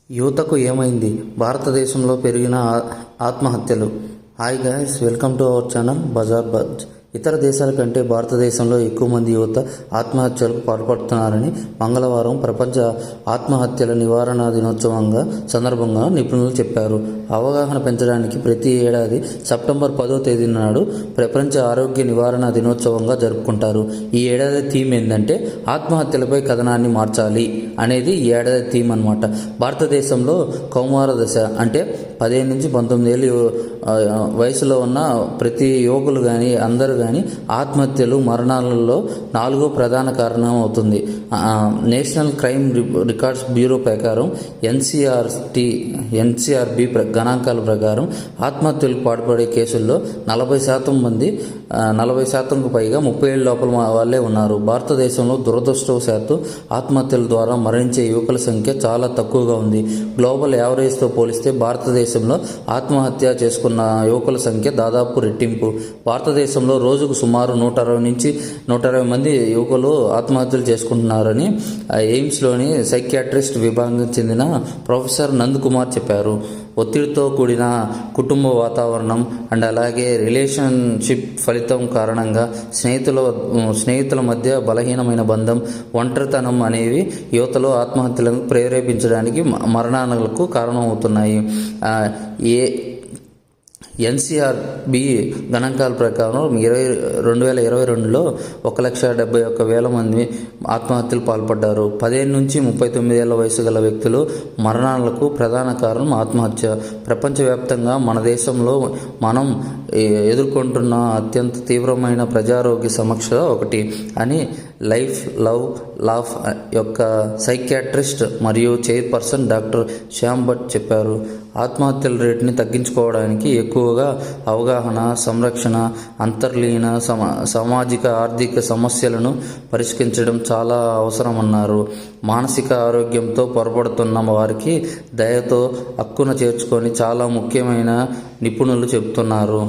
యువతకు ఏమైంది? భారతదేశంలో పెరిగిన ఆత్మహత్యలు. Hi guys, welcome to our channel bazaar buzz. ఇతర దేశాల కంటే భారతదేశంలో ఎక్కువ మంది యువత ఆత్మహత్యలకు పాల్పడుతున్నారని మంగళవారం ప్రపంచ ఆత్మహత్యల నివారణ దినోత్సవంగా సందర్భంగా నిపుణులు చెప్పారు. అవగాహన పెంచడానికి ప్రతి ఏడాది సెప్టెంబర్ 10వ తేదీ నాడు ప్రపంచ ఆరోగ్య నివారణ దినోత్సవంగా జరుపుకుంటారు. ఈ ఏడాది థీమ్ ఏంటంటే ఆత్మహత్యలపై కథనాన్ని మార్చాలి అనేది ఈ ఏడాది థీమ్ అన్నమాట. భారతదేశంలో కౌమార దశ అంటే 15 నుంచి 19 ఏళ్ళు వయసులో ఉన్న ప్రతి యువకులు కానీ అందరూ కానీ ఆత్మహత్యలు మరణాలలో 4వ ప్రధాన కారణం అవుతుంది. నేషనల్ క్రైమ్ రికార్డ్స్ బ్యూరో ప్రకారం ఎన్సీఆర్బి గణాంకాల ప్రకారం ఆత్మహత్యలకు పాల్పడే కేసుల్లో 40% పైగా 30 ఏళ్ళ లోపల వాళ్ళే ఉన్నారు. భారతదేశంలో దురదృష్టవశాత్తు ఆత్మహత్యల ద్వారా మరణించే యువకుల సంఖ్య చాలా తక్కువగా ఉంది. గ్లోబల్ యావరేజ్తో పోలిస్తే భారతదేశంలో ఆత్మహత్య చేసుకున్న యువకుల సంఖ్య దాదాపు రెట్టింపు. భారతదేశంలో రోజుకు సుమారు 160 నుంచి 120 మంది యువకులు ఆత్మహత్యలు చేసుకుంటున్నారని ఎయిమ్స్లోని సైకియాట్రిస్ట్ విభాగానికి చెందిన ప్రొఫెసర్ నంద్ కుమార్ చెప్పారు. ఒత్తిడితో కూడిన కుటుంబ వాతావరణం అండ్ అలాగే రిలేషన్షిప్ ఫలితం కారణంగా స్నేహితుల మధ్య బలహీనమైన బంధం, ఒంటరితనం అనేవి యువతలో ఆత్మహత్యలను ప్రేరేపించడానికి మరణాలకు కారణమవుతున్నాయి. ఎన్సీఆర్బి గణాంకాల ప్రకారం 2022లో 1,71,000 మంది ఆత్మహత్యలు పాల్పడ్డారు. 15 నుంచి 39 ఏళ్ల వయసు గల వ్యక్తులు మరణాలకు ప్రధాన కారణం ఆత్మహత్య. ప్రపంచవ్యాప్తంగా మన దేశంలో మనం ఎదుర్కొంటున్న అత్యంత తీవ్రమైన ప్రజారోగ్య సమస్య ఒకటి అని లైఫ్ లవ్ లాఫ్ యొక్క సైకియాట్రిస్ట్ మరియు చైర్పర్సన్ డాక్టర్ శ్యామ్ భట్ చెప్పారు. ఆత్మహత్యల రేటుని తగ్గించుకోవడానికి ఎక్కువగా అవగాహన, సంరక్షణ, అంతర్లీన సామాజిక ఆర్థిక సమస్యలను పరిష్కరించడం చాలా అవసరమన్నారు. మానసిక ఆరోగ్యంతో పొరపడుతున్న వారికి దయతో హక్కున చేర్చుకొని చాలా ముఖ్యమైన నిపుణులు చెబుతున్నారు.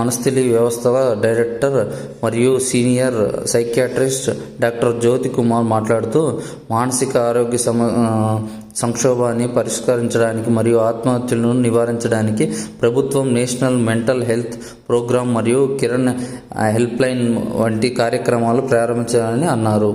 మనస్థితి వ్యవస్థ డైరెక్టర్ మరియు సీనియర్ సైకియాట్రిస్ట్ డాక్టర్ జ్యోతి కుమార్ మాట్లాడుతూ మానసిక ఆరోగ్య సంక్షోభాన్ని పరిష్కరించడానికి మరియు ఆత్మహత్యలను నివారించడానికి ప్రభుత్వం నేషనల్ మెంటల్ హెల్త్ ప్రోగ్రాం మరియు కిరణ్ హెల్ప్ లైన్ వంటి కార్యక్రమాలు ప్రారంభించాలని అన్నారు.